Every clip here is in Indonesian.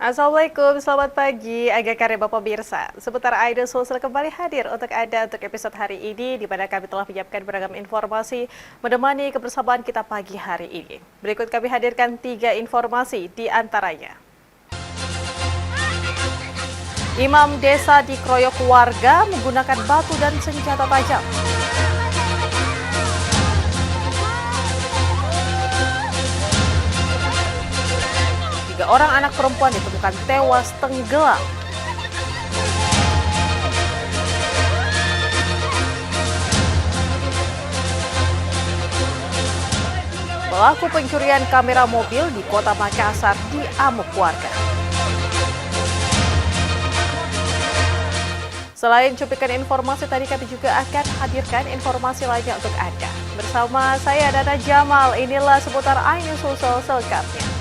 Assalamualaikum, selamat pagi Aga Kareba pemirsa. Seputar Idol Sulsel kembali hadir untuk Anda untuk episode hari ini, di mana kami telah menyiapkan beragam informasi menemani kebersamaan kita pagi hari ini. Berikut kami hadirkan 3 informasi di antaranya. Imam desa dikeroyok warga menggunakan batu dan senjata tajam. Tiga orang anak perempuan ditemukan tewas tenggelam. Pelaku pencurian kamera mobil di Kota Makassar diamuk warga. Selain cuplikan informasi tadi, kami juga akan hadirkan informasi lainnya untuk Anda. Bersama saya Dana Jamal, inilah seputar Idol Sulsel selengkapnya.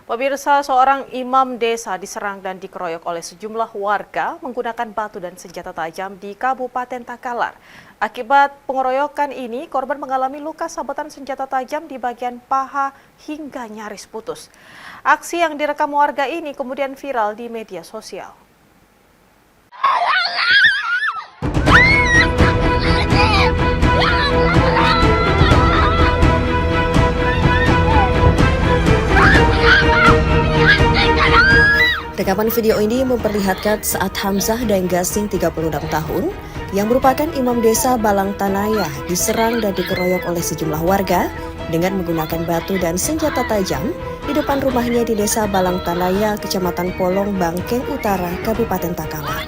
Pemirsa, seorang imam desa diserang dan dikeroyok oleh sejumlah warga menggunakan batu dan senjata tajam di Kabupaten Takalar. Akibat pengeroyokan ini, korban mengalami luka sabetan senjata tajam di bagian paha hingga nyaris putus. Aksi yang direkam warga ini kemudian viral di media sosial. Rekaman video ini memperlihatkan saat Hamzah Daenggasing 36 tahun yang merupakan imam desa Balang Tanaya diserang dan dikeroyok oleh sejumlah warga dengan menggunakan batu dan senjata tajam di depan rumahnya di desa Balang Tanaya, Kecamatan Polong, Bangkeng Utara, Kabupaten Takalar.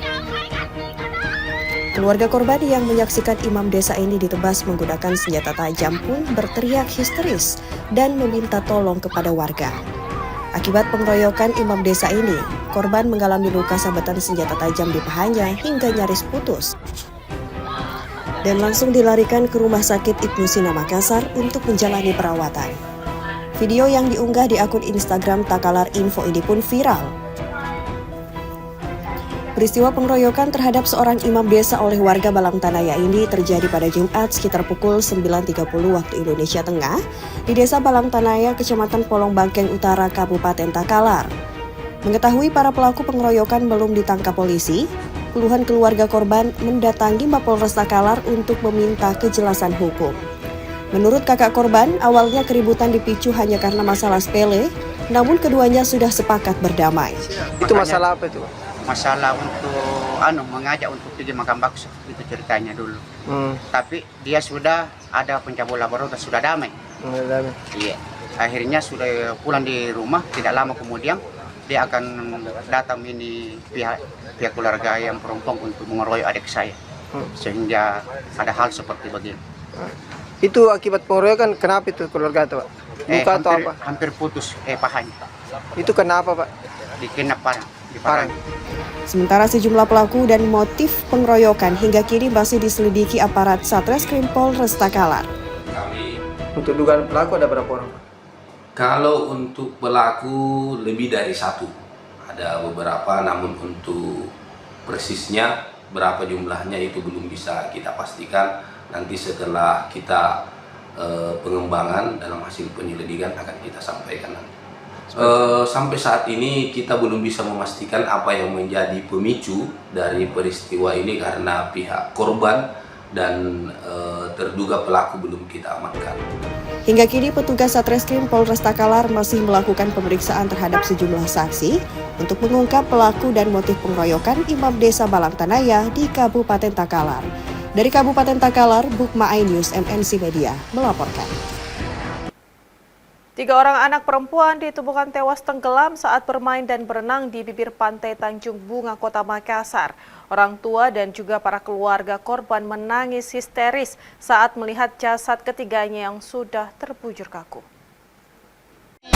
Keluarga korban yang menyaksikan imam desa ini ditebas menggunakan senjata tajam pun berteriak histeris dan meminta tolong kepada warga. Akibat pengeroyokan imam desa ini, korban mengalami luka sabetan senjata tajam di pahanya hingga nyaris putus dan langsung dilarikan ke Rumah Sakit Ibnu Sina Makassar untuk menjalani perawatan. Video yang diunggah di akun Instagram Takalar Info ini pun viral. Peristiwa pengeroyokan terhadap seorang imam desa oleh warga Balang Tanaya ini terjadi pada Jumat sekitar pukul 9.30 waktu Indonesia Tengah di Desa Balang Tanaya, Kecamatan Polong Bangkeng Utara, Kabupaten Takalar. Mengetahui para pelaku pengeroyokan belum ditangkap polisi, puluhan keluarga korban mendatangi Mapolres Takalar untuk meminta kejelasan hukum. Menurut kakak korban, awalnya keributan dipicu hanya karena masalah sepele, namun keduanya sudah sepakat berdamai. Itu masalah apa itu? Masalah untuk mengajak untuk pergi makan bakso, itu ceritanya dulu. Tapi dia sudah ada pencabulan laporan, sudah damai. Iya. Akhirnya sudah pulang di rumah, tidak lama kemudian dia akan datang ini pihak keluarga yang perempuan untuk mengeroyok adik saya. Sehingga ada hal seperti begini. Itu akibat pengeroyokan, kenapa itu keluarga itu, Pak? Luka atau apa? Hampir putus pahanya. Itu kenapa, Pak? Dikena parang. Sementara sejumlah pelaku dan motif pengeroyokan hingga kini masih diselidiki aparat Satreskrim Polres Takalar. Untuk dugaan pelaku ada berapa orang, Pak? Kalau untuk pelaku lebih dari satu, ada beberapa, namun untuk persisnya berapa jumlahnya itu belum bisa kita pastikan. Nanti setelah kita pengembangan dalam hasil penyelidikan akan kita sampaikan nanti. Sampai saat ini kita belum bisa memastikan apa yang menjadi pemicu dari peristiwa ini karena pihak korban dan terduga pelaku belum kita amankan. Hingga kini petugas Satreskrim Polres Takalar masih melakukan pemeriksaan terhadap sejumlah saksi untuk mengungkap pelaku dan motif pengeroyokan imam desa Balang Tanaya di Kabupaten Takalar. Dari Kabupaten Takalar, Bukma iNews MNC Media melaporkan. 3 orang anak perempuan ditemukan tewas tenggelam saat bermain dan berenang di bibir pantai Tanjung Bunga, Kota Makassar. Orang tua dan juga para keluarga korban menangis histeris saat melihat jasad ketiganya yang sudah terbujur kaku. 3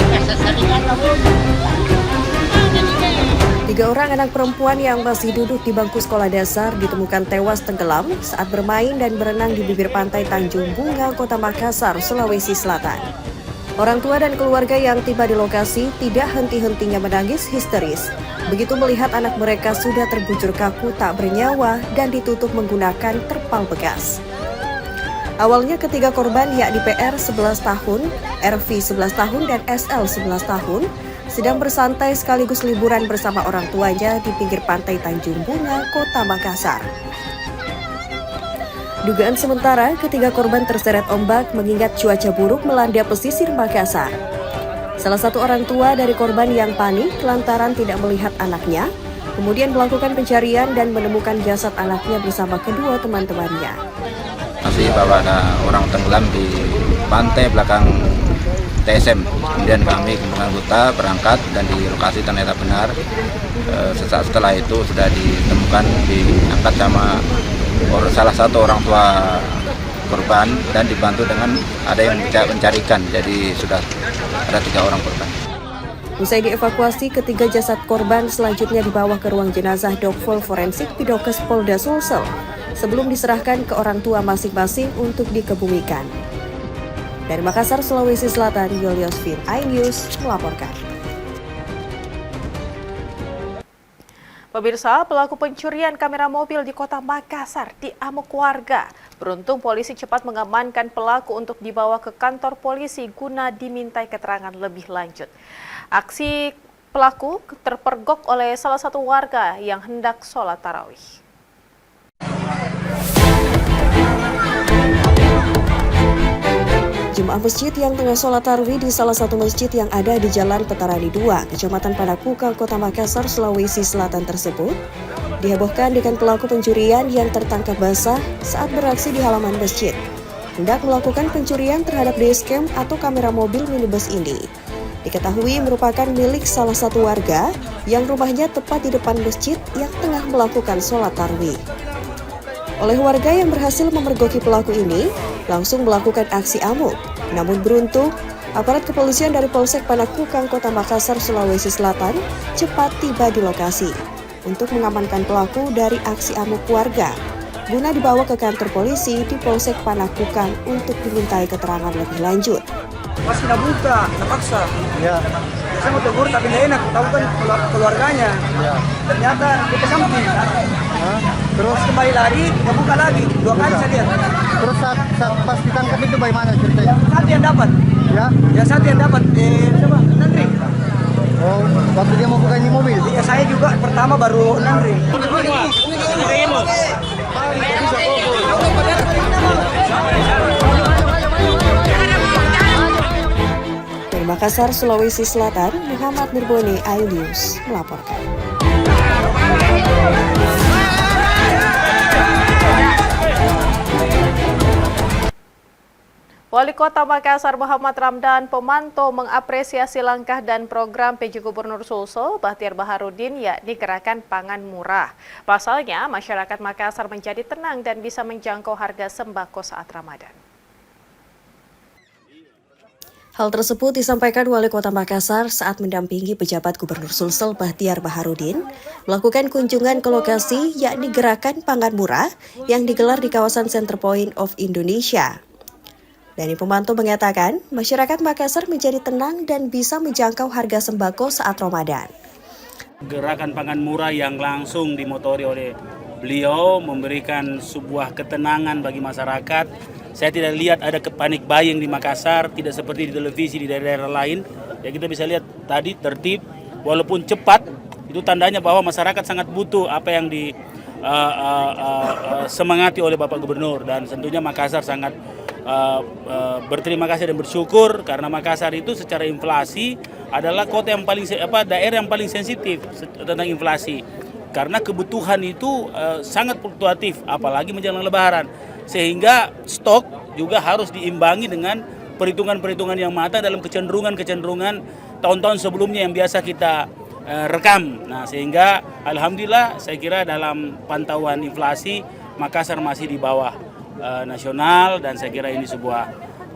orang anak perempuan yang masih duduk di bangku sekolah dasar ditemukan tewas tenggelam saat bermain dan berenang di bibir pantai Tanjung Bunga, Kota Makassar, Sulawesi Selatan. Orang tua dan keluarga yang tiba di lokasi tidak henti-hentinya menangis histeris begitu melihat anak mereka sudah terbujur kaku tak bernyawa dan ditutup menggunakan terpal bekas. Awalnya ketiga korban yakni PR 11 tahun, RV 11 tahun, dan SL 11 tahun sedang bersantai sekaligus liburan bersama orang tuanya di pinggir pantai Tanjung Bunga, Kota Makassar. Dugaan sementara, ketiga korban terseret ombak mengingat cuaca buruk melanda pesisir Makassar. Salah satu orang tua dari korban yang panik lantaran tidak melihat anaknya, kemudian melakukan pencarian dan menemukan jasad anaknya bersama kedua teman-temannya. Masih bahwa ada orang tenggelam di pantai belakang TSM. Kemudian kami anggota berangkat dan di lokasi ternyata benar. Sesaat setelah itu sudah ditemukan diangkat sama salah satu orang tua korban dan dibantu dengan ada yang mencarikan. Jadi sudah ada 3 orang korban. Usai dievakuasi, ketiga jasad korban selanjutnya dibawa ke ruang jenazah Dokpol Forensik Pidokes Polda Sulsel sebelum diserahkan ke orang tua masing-masing untuk dikebumikan. Dari Makassar, Sulawesi Selatan, Julius Fin, iNews melaporkan. Pemirsa, pelaku pencurian kamera mobil di Kota Makassar diamuk warga. Beruntung polisi cepat mengamankan pelaku untuk dibawa ke kantor polisi guna dimintai keterangan lebih lanjut. Aksi pelaku terpergok oleh salah satu warga yang hendak sholat tarawih. Jemaah masjid yang tengah sholat tarawih di salah satu masjid yang ada di Jalan Petarani 2, Kecamatan Panakukang, Kota Makassar, Sulawesi Selatan tersebut dihebohkan dengan pelaku pencurian yang tertangkap basah saat beraksi di halaman masjid. Hendak melakukan pencurian terhadap dashcam atau kamera mobil minibus ini. Diketahui merupakan milik salah satu warga yang rumahnya tepat di depan masjid yang tengah melakukan sholat tarawih. Oleh warga yang berhasil memergoki pelaku ini, langsung melakukan aksi amuk. Namun beruntung, aparat kepolisian dari Polsek Panakukang, Kota Makassar, Sulawesi Selatan cepat tiba di lokasi untuk mengamankan pelaku dari aksi amuk warga, guna dibawa ke kantor polisi di Polsek Panakukang untuk dimintai keterangan lebih lanjut. Masih buka, terpaksa. Ya. Saya mau tegur tapi nggak enak, tahu kan keluarganya. Ya. Ternyata kita samping. Terus kembali lagi, nggak buka lagi. 2 kali saya lihat. Terus saat pas ditangkap itu bagaimana ceritanya? Satu yang dapat. Ya? Ya satu yang dapat. Siapa? Nandri. Oh, waktu dia mau buka ini mobil? Ya saya juga pertama baru Nandri. Dari Makassar, Sulawesi Selatan, Muhammad Nirboni, iNews melaporkan. Wali Kota Makassar Muhammad Ramdan Pomanto mengapresiasi langkah dan program PJ Gubernur Sulsel Bahtiar Baharudin yakni Gerakan Pangan Murah. Pasalnya, masyarakat Makassar menjadi tenang dan bisa menjangkau harga sembako saat Ramadan. Hal tersebut disampaikan Wali Kota Makassar saat mendampingi pejabat Gubernur Sulsel Bahtiar Baharudin melakukan kunjungan ke lokasi yakni Gerakan Pangan Murah yang digelar di kawasan Center Point of Indonesia. Dani Pomanto mengatakan, masyarakat Makassar menjadi tenang dan bisa menjangkau harga sembako saat Ramadan. Gerakan pangan murah yang langsung dimotori oleh beliau memberikan sebuah ketenangan bagi masyarakat. Saya tidak lihat ada panik buying di Makassar, tidak seperti di televisi di daerah-daerah lain. Ya kita bisa lihat tadi tertib, walaupun cepat, itu tandanya bahwa masyarakat sangat butuh apa yang semangati oleh Bapak Gubernur. Dan tentunya Makassar sangat berterima kasih dan bersyukur karena Makassar itu secara inflasi adalah kota yang paling daerah yang paling sensitif tentang inflasi karena kebutuhan itu sangat fluktuatif apalagi menjelang Lebaran sehingga stok juga harus diimbangi dengan perhitungan-perhitungan yang matang dalam kecenderungan tahun-tahun sebelumnya yang biasa kita rekam. Nah, sehingga alhamdulillah saya kira dalam pantauan inflasi Makassar masih di bawah nasional dan saya kira ini sebuah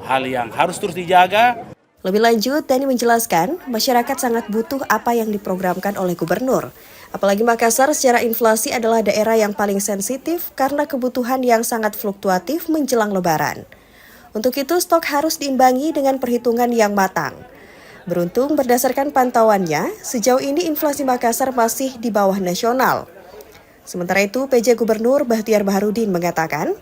hal yang harus terus dijaga. Lebih lanjut, Dani menjelaskan masyarakat sangat butuh apa yang diprogramkan oleh gubernur. Apalagi Makassar secara inflasi adalah daerah yang paling sensitif karena kebutuhan yang sangat fluktuatif menjelang Lebaran. Untuk itu stok harus diimbangi dengan perhitungan yang matang. Beruntung berdasarkan pantauannya, sejauh ini inflasi Makassar masih di bawah nasional. Sementara itu, PJ Gubernur Bahtiar Baharudin mengatakan,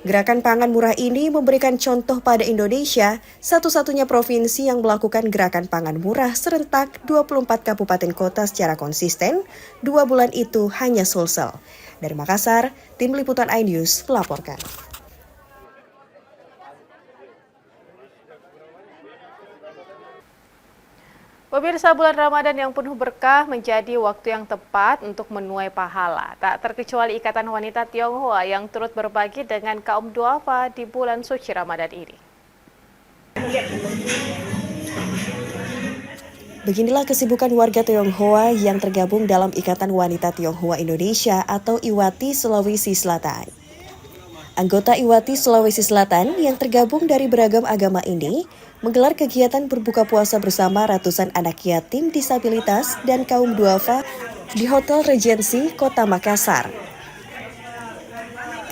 Gerakan pangan murah ini memberikan contoh pada Indonesia, satu-satunya provinsi yang melakukan gerakan pangan murah serentak 24 kabupaten kota secara konsisten, 2 bulan itu hanya Sulsel. Dari Makassar, Tim Liputan iNews melaporkan. Pemirsa, bulan Ramadan yang penuh berkah menjadi waktu yang tepat untuk menuai pahala. Tak terkecuali Ikatan Wanita Tionghoa yang turut berbagi dengan kaum duafa di bulan suci Ramadan ini. Beginilah kesibukan warga Tionghoa yang tergabung dalam Ikatan Wanita Tionghoa Indonesia atau IWATI Sulawesi Selatan. Anggota IWATI Sulawesi Selatan yang tergabung dari beragam agama ini menggelar kegiatan berbuka puasa bersama ratusan anak yatim disabilitas dan kaum duafa di Hotel Regency, Kota Makassar.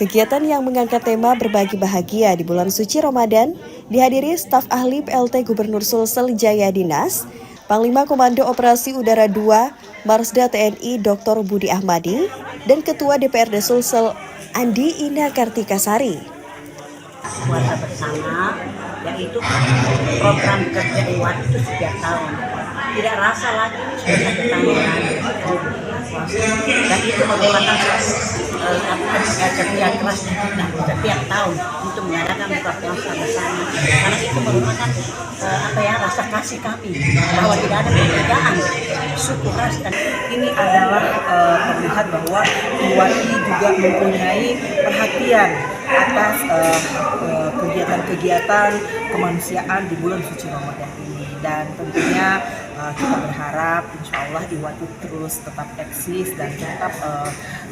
Kegiatan yang mengangkat tema berbagi bahagia di bulan suci Ramadan dihadiri staf ahli PLT Gubernur Sulsel Jaya Dinas, Panglima Komando Operasi Udara 2, Marsda TNI Dr. Budi Ahmadi, dan Ketua DPRD Sulsel Andi Ina Kartikasari. Puasa bersama, yaitu program kerja IWATI itu setiap tahun. Tidak rasa lagi sudah 1 tahun lagi. Dan itu merupakan kerja keras kita setiap tahun untuk mengadakan buka puasa bersama. Karena itu merupakan rasa kasih kami bahwa tidak ada perbedaan suku ras, dan ini adalah terlihat bahwa IWATI juga mempunyai perhatian atas kegiatan-kegiatan kemanusiaan di bulan suci Ramadan ini, dan tentunya kita berharap insya Allah IWATI terus tetap eksis dan tetap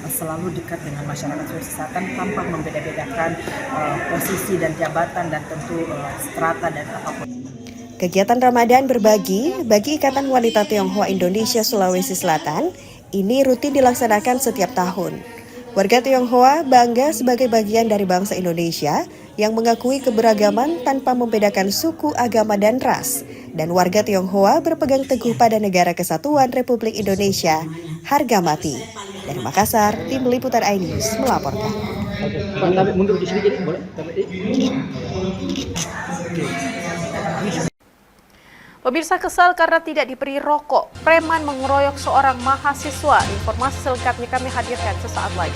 selalu dekat dengan masyarakat Sulawesi Selatan tanpa membeda-bedakan posisi dan jabatan dan tentu strata dan apapun. Kegiatan Ramadan berbagi bagi Ikatan Wanita Tionghoa Indonesia Sulawesi Selatan ini rutin dilaksanakan setiap tahun. Warga Tionghoa bangga sebagai bagian dari bangsa Indonesia yang mengakui keberagaman tanpa membedakan suku, agama, dan ras. Dan warga Tionghoa berpegang teguh pada Negara Kesatuan Republik Indonesia, harga mati. Dari Makassar, Tim Liputan iNews melaporkan. Mundur di sini jadi boleh? Pemirsa kesal karena tidak diberi rokok, preman mengeroyok seorang mahasiswa. Informasi selengkapnya kami hadirkan sesaat lagi.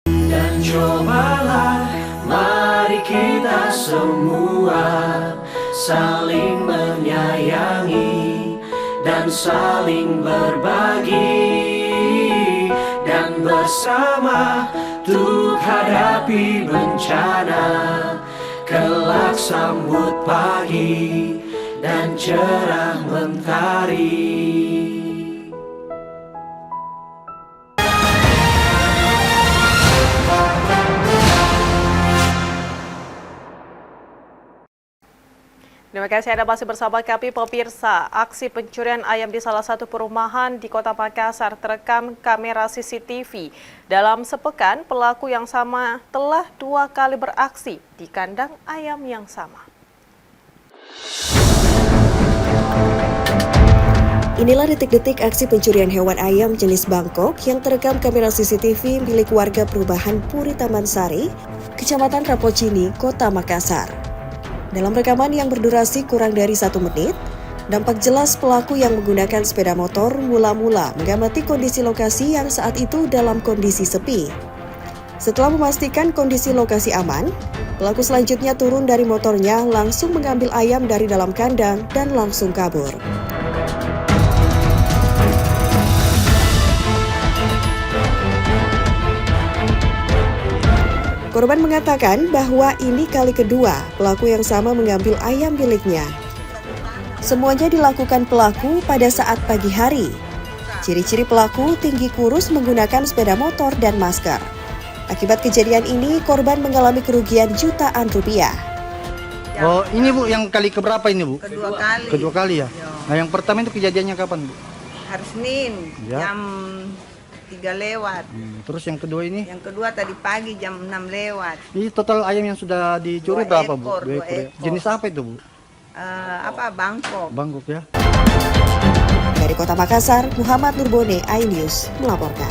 Dan cobalah, mari kita semua saling menyayangi dan saling berbagi, dan bersama untuk hadapi bencana, kelak sambut pagi dan cerah mentari. Terima kasih Anda masih bersama kami, pemirsa. Aksi pencurian ayam di salah satu perumahan di Kota Makassar terekam kamera CCTV. Dalam sepekan, pelaku yang sama telah 2 kali beraksi di kandang ayam yang sama. Inilah detik-detik aksi pencurian hewan ayam jenis Bangkok yang terekam kamera CCTV milik warga perumahan Puri Taman Sari, Kecamatan Rapocini, Kota Makassar. Dalam rekaman yang berdurasi kurang dari 1 menit, dampak jelas pelaku yang menggunakan sepeda motor mula-mula mengamati kondisi lokasi yang saat itu dalam kondisi sepi. Setelah memastikan kondisi lokasi aman, pelaku selanjutnya turun dari motornya, langsung mengambil ayam dari dalam kandang dan langsung kabur. Korban mengatakan bahwa ini kali kedua pelaku yang sama mengambil ayam miliknya. Semuanya dilakukan pelaku pada saat pagi hari. Ciri-ciri pelaku tinggi kurus menggunakan sepeda motor dan masker. Akibat kejadian ini, korban mengalami kerugian jutaan rupiah. Oh, ini Bu, yang kali keberapa ini Bu? Kedua kali. Kedua kali ya? Nah, yang pertama itu kejadiannya kapan Bu? Hari Senin, Ya. jam 3 lewat. Terus yang kedua ini? Yang kedua tadi pagi jam 6 lewat. Ini total ayam yang sudah dicuri 2 berapa ekor, Bu? 2 ekor. Jenis apa itu Bu? Bangkok. Bangkok ya. Dari Kota Makassar, Muhammad Nurbone, iNews melaporkan.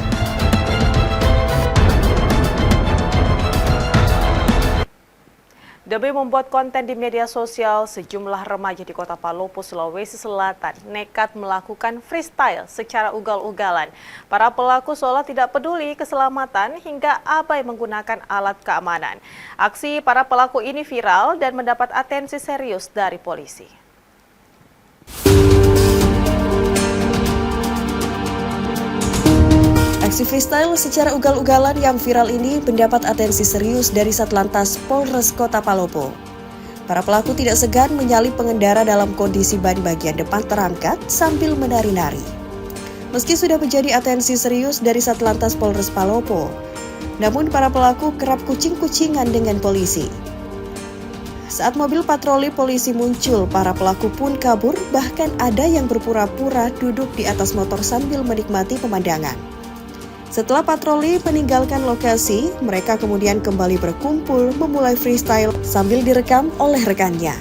Demi membuat konten di media sosial, sejumlah remaja di Kota Palopo, Sulawesi Selatan nekat melakukan freestyle secara ugal-ugalan. Para pelaku seolah tidak peduli keselamatan hingga abai menggunakan alat keamanan. Aksi para pelaku ini viral dan mendapat atensi serius dari polisi. Aksi freestyle secara ugal-ugalan yang viral ini mendapat atensi serius dari Satlantas Polres Kota Palopo. Para pelaku tidak segan menyalip pengendara dalam kondisi ban bagian depan terangkat sambil menari-nari. Meski sudah menjadi atensi serius dari Satlantas Polres Palopo, namun para pelaku kerap kucing-kucingan dengan polisi. Saat mobil patroli polisi muncul, para pelaku pun kabur, bahkan ada yang berpura-pura duduk di atas motor sambil menikmati pemandangan. Setelah patroli meninggalkan lokasi, mereka kemudian kembali berkumpul memulai freestyle sambil direkam oleh rekannya.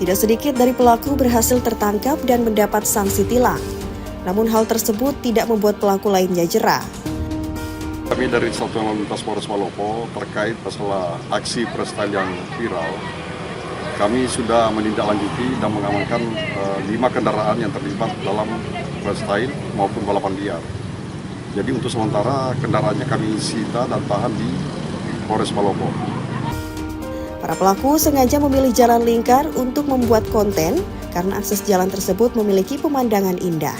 Tidak sedikit dari pelaku berhasil tertangkap dan mendapat sanksi tilang. Namun hal tersebut tidak membuat pelaku lainnya jera. Kami dari Satuan Lalu Lintas Polres Palopo terkait masalah aksi freestyle yang viral. Kami sudah menindaklanjuti dan mengamankan 5 kendaraan yang terlibat dalam freestyle maupun balapan liar. Jadi untuk sementara kendaraannya kami sita dan tahan di Polres Palopo. Para pelaku sengaja memilih jalan lingkar untuk membuat konten karena akses jalan tersebut memiliki pemandangan indah.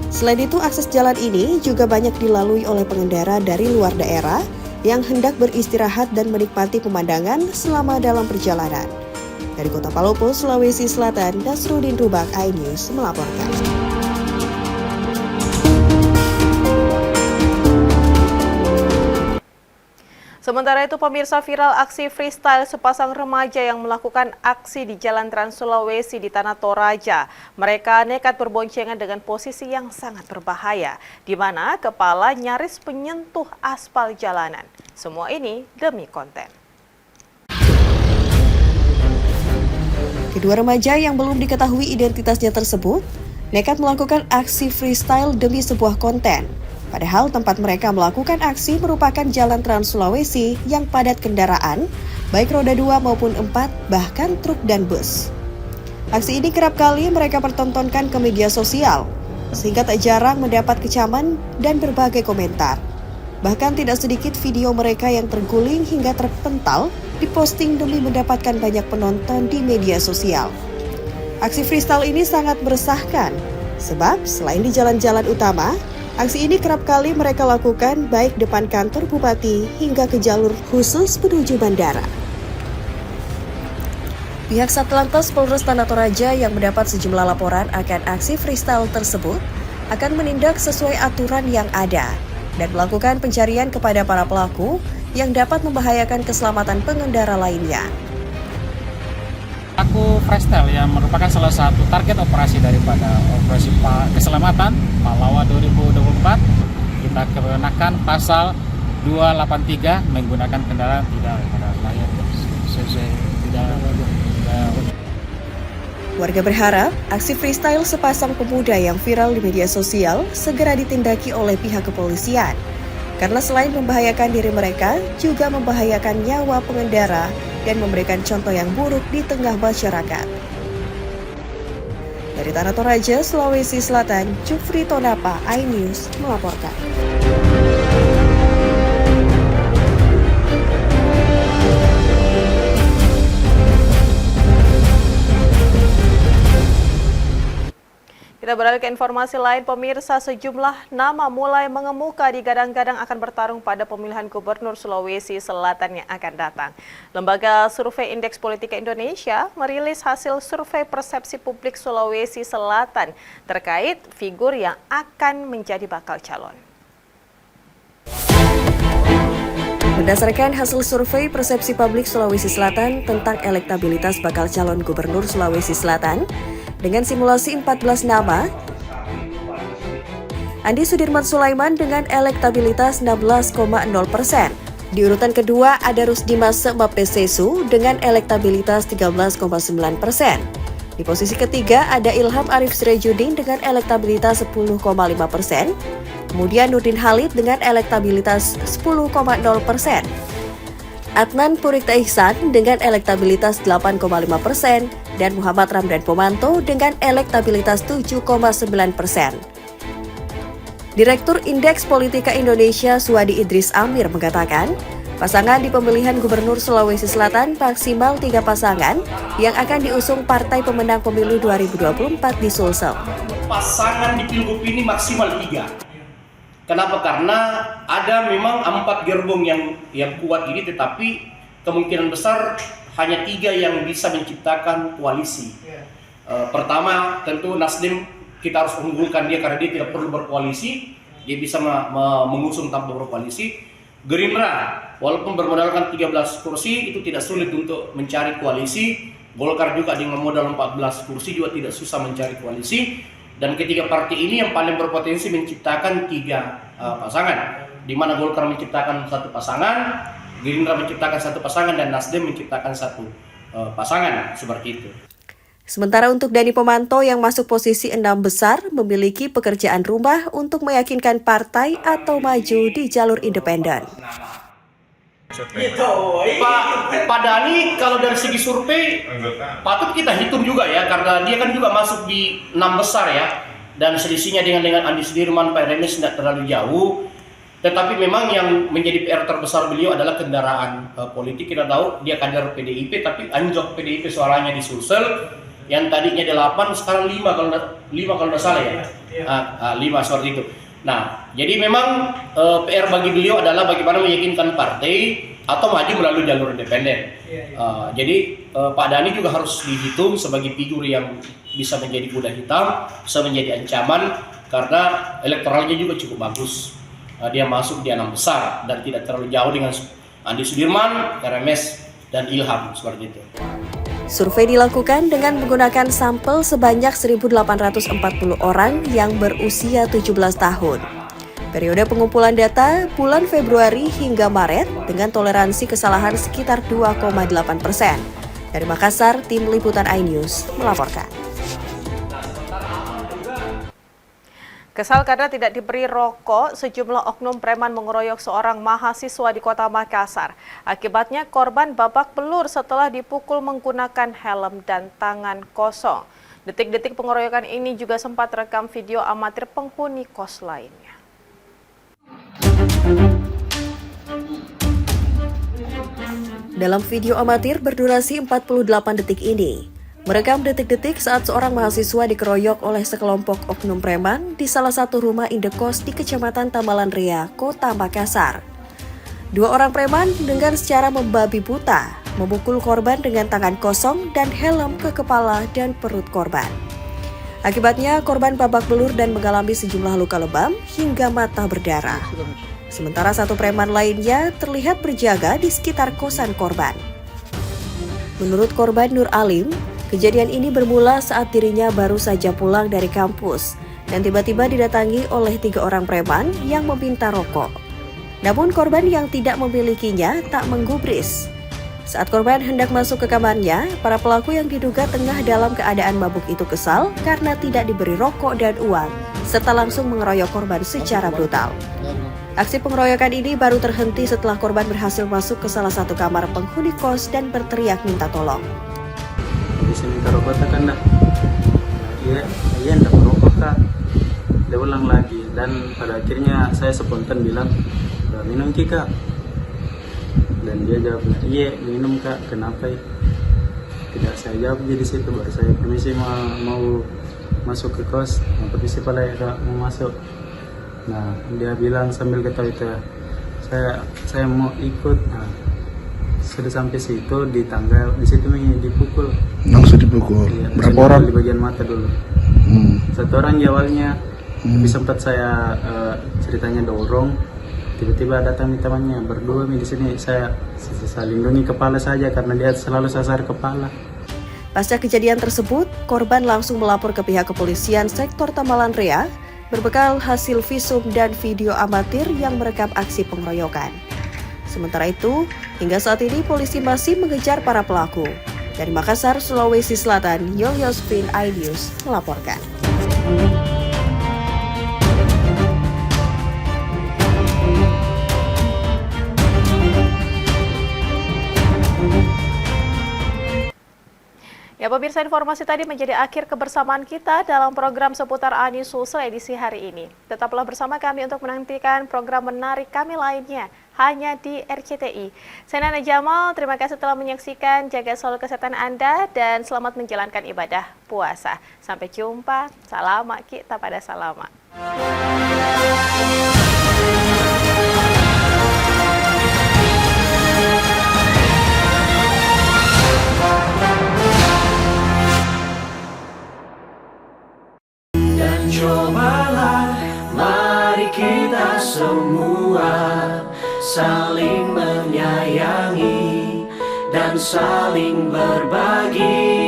Selain itu, akses jalan ini juga banyak dilalui oleh pengendara dari luar daerah yang hendak beristirahat dan menikmati pemandangan selama dalam perjalanan. Dari Kota Palopo, Sulawesi Selatan, Nasruddin Rubak, iNews melaporkan. Sementara itu, pemirsa, viral aksi freestyle sepasang remaja yang melakukan aksi di Jalan Trans Sulawesi di Tanah Toraja. Mereka nekat berboncengan dengan posisi yang sangat berbahaya, di mana kepala nyaris menyentuh aspal jalanan. Semua ini demi konten. Kedua remaja yang belum diketahui identitasnya tersebut nekat melakukan aksi freestyle demi sebuah konten. Padahal tempat mereka melakukan aksi merupakan Jalan Trans Sulawesi yang padat kendaraan, baik roda 2 maupun 4, bahkan truk dan bus. Aksi ini kerap kali mereka pertontonkan ke media sosial, sehingga tak jarang mendapat kecaman dan berbagai komentar. Bahkan tidak sedikit video mereka yang terguling hingga terpental diposting demi mendapatkan banyak penonton di media sosial. Aksi freestyle ini sangat meresahkan, sebab selain di jalan-jalan utama, aksi ini kerap kali mereka lakukan baik depan kantor bupati hingga ke jalur khusus menuju bandara. Pihak Satlantas Polres Tanah Toraja yang mendapat sejumlah laporan akan aksi freestyle tersebut akan menindak sesuai aturan yang ada dan melakukan pencarian kepada para pelaku yang dapat membahayakan keselamatan pengendara lainnya. Pelaku freestyle yang merupakan salah satu target operasi daripada operasi keselamatan Pahlawan 2024, kita kenakan pasal 283 menggunakan kendaraan tidak layak Warga berharap aksi freestyle sepasang pemuda yang viral di media sosial segera ditindaki oleh pihak kepolisian. Karena selain membahayakan diri mereka, juga membahayakan nyawa pengendara dan memberikan contoh yang buruk di tengah masyarakat. Dari Tanah Toraja, Sulawesi Selatan, Jufri Tonapa, iNews melaporkan. Kita beralih ke informasi lain, pemirsa. Sejumlah nama mulai mengemuka digadang-gadang akan bertarung pada pemilihan Gubernur Sulawesi Selatan yang akan datang. Lembaga Survei Indeks Politika Indonesia merilis hasil survei persepsi publik Sulawesi Selatan terkait figur yang akan menjadi bakal calon. Berdasarkan hasil survei persepsi publik Sulawesi Selatan tentang elektabilitas bakal calon Gubernur Sulawesi Selatan, dengan simulasi 14 nama, Andi Sudirman Sulaiman dengan elektabilitas 16,0%, Di urutan kedua ada Rusdimas Mapesesu dengan elektabilitas 13,9%. Di posisi ketiga ada Ilham Arif Sirajudin dengan elektabilitas 10,5%. Kemudian Nurdin Halid dengan elektabilitas 10,0%. Adnan Purikta Ihsan dengan elektabilitas 8,5% dan Muhammad Ramdan Pomanto dengan elektabilitas 7,9%. Direktur Indeks Politika Indonesia Suwadi Idris Amir mengatakan, pasangan di pemilihan Gubernur Sulawesi Selatan maksimal 3 pasangan yang akan diusung partai pemenang pemilu 2024 di Sulsel. Pasangan di Pilgub ini maksimal 3. Kenapa? Karena ada memang 4 gerbong yang kuat ini, tetapi kemungkinan besar hanya 3 yang bisa menciptakan koalisi. Pertama, tentu Nasdem kita harus unggulkan dia karena dia tidak perlu berkoalisi, dia bisa mengusung tanpa berkoalisi. Gerindra, walaupun bermodalkan 13 kursi, itu tidak sulit untuk mencari koalisi. Golkar juga dengan modal 14 kursi juga tidak susah mencari koalisi. Dan ketiga partai ini yang paling berpotensi menciptakan 3 pasangan, di mana Golkar menciptakan 1 pasangan, Gerindra menciptakan 1 pasangan, dan Nasdem menciptakan 1 pasangan, seperti itu. Sementara untuk Dani Pomanto yang masuk posisi 6 besar memiliki pekerjaan rumah untuk meyakinkan partai atau maju di jalur independen. Pak Dani kalau dari segi survei patut kita hitung juga ya, karena dia kan juga masuk di 6 besar ya, dan selisihnya dengan Andi Sudirman, Pak Remis tidak terlalu jauh. Tetapi memang yang menjadi PR terbesar beliau adalah kendaraan politik. Kita tahu dia kader PDIP, tapi anjlok PDIP suaranya di Sulsel, yang tadinya 8 sekarang 5 kalau tidak salah ya, 5 seperti itu. Nah, jadi memang PR bagi beliau adalah bagaimana meyakinkan partai atau maju melalui jalur independen. Jadi Pak Dani juga harus dihitung sebagai figur yang bisa menjadi kuda hitam, bisa menjadi ancaman karena elektoralnya juga cukup bagus. Dia masuk di 6 besar dan tidak terlalu jauh dengan Andi Sudirman, RMS, dan Ilham seperti itu. Survei dilakukan dengan menggunakan sampel sebanyak 1.840 orang yang berusia 17 tahun. Periode pengumpulan data bulan Februari hingga Maret dengan toleransi kesalahan sekitar 2,8%. Dari Makassar, Tim Liputan iNews melaporkan. Kesal karena tidak diberi rokok, sejumlah oknum preman mengeroyok seorang mahasiswa di Kota Makassar. Akibatnya korban babak belur setelah dipukul menggunakan helm dan tangan kosong. Detik-detik pengeroyokan ini juga sempat rekam video amatir penghuni kos lainnya. Dalam video amatir berdurasi 48 detik ini, merekam detik-detik saat seorang mahasiswa dikeroyok oleh sekelompok oknum preman di salah satu rumah indekos di Kecamatan Tambalan Rea, Kota Makassar. 2 orang preman dengan secara membabi buta memukul korban dengan tangan kosong dan helm ke kepala dan perut korban. Akibatnya korban babak belur dan mengalami sejumlah luka lebam hingga mata berdarah. Sementara 1 preman lainnya terlihat berjaga di sekitar kosan korban. Menurut korban Nur Alim, kejadian ini bermula saat dirinya baru saja pulang dari kampus dan tiba-tiba didatangi oleh 3 orang preman yang meminta rokok. Namun korban yang tidak memilikinya tak menggubris. Saat korban hendak masuk ke kamarnya, para pelaku yang diduga tengah dalam keadaan mabuk itu kesal karena tidak diberi rokok dan uang, serta langsung mengeroyok korban secara brutal. Aksi pengeroyokan ini baru terhenti setelah korban berhasil masuk ke salah satu kamar penghuni kos dan berteriak minta tolong. Bisa minta rokok kan dah? Iya enggak merokok kak. Dia ulang lagi dan pada akhirnya saya spontan bilang, minum kak. Dan dia jawab, iya minum kak, kenapa ya? Tidak saya jawab jadi situ, baru saya permisi mau masuk ke kos, permisi pala ya kak mau masuk. Nah dia bilang sambil ketawa-tawa, saya mau ikut. Nah, sudah sampai situ di tangga, di situ dipukul. Langsung dipukul. Ya, berapa orang? Di bagian mata dulu. 1 orang di awalnya, tapi sempat saya ceritanya dorong. Tiba-tiba datang temannya berdua di sini. Saya lindungi kepala saja karena dia selalu sasar kepala. Pasca kejadian tersebut, korban langsung melapor ke pihak kepolisian sektor Tambalan Rea berbekal hasil visum dan video amatir yang merekam aksi pengeroyokan. Sementara itu, hingga saat ini polisi masih mengejar para pelaku. Dari Makassar, Sulawesi Selatan, Yolyosvin iNews melaporkan. Ya pemirsa, informasi tadi menjadi akhir kebersamaan kita dalam program seputar Ani Sulsel edisi hari ini. Tetaplah bersama kami untuk menantikan program menarik kami lainnya hanya di RCTI. Saya Nana Jamal, terima kasih telah menyaksikan, jaga selalu kesehatan Anda dan selamat menjalankan ibadah puasa. Sampai jumpa, salama kita pada salama. Cobalah, mari kita semua saling menyayangi dan saling berbagi,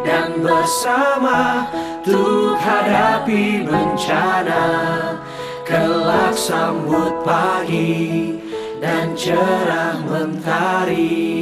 dan bersama untuk hadapi bencana, kelak sambut pagi dan cerah mentari.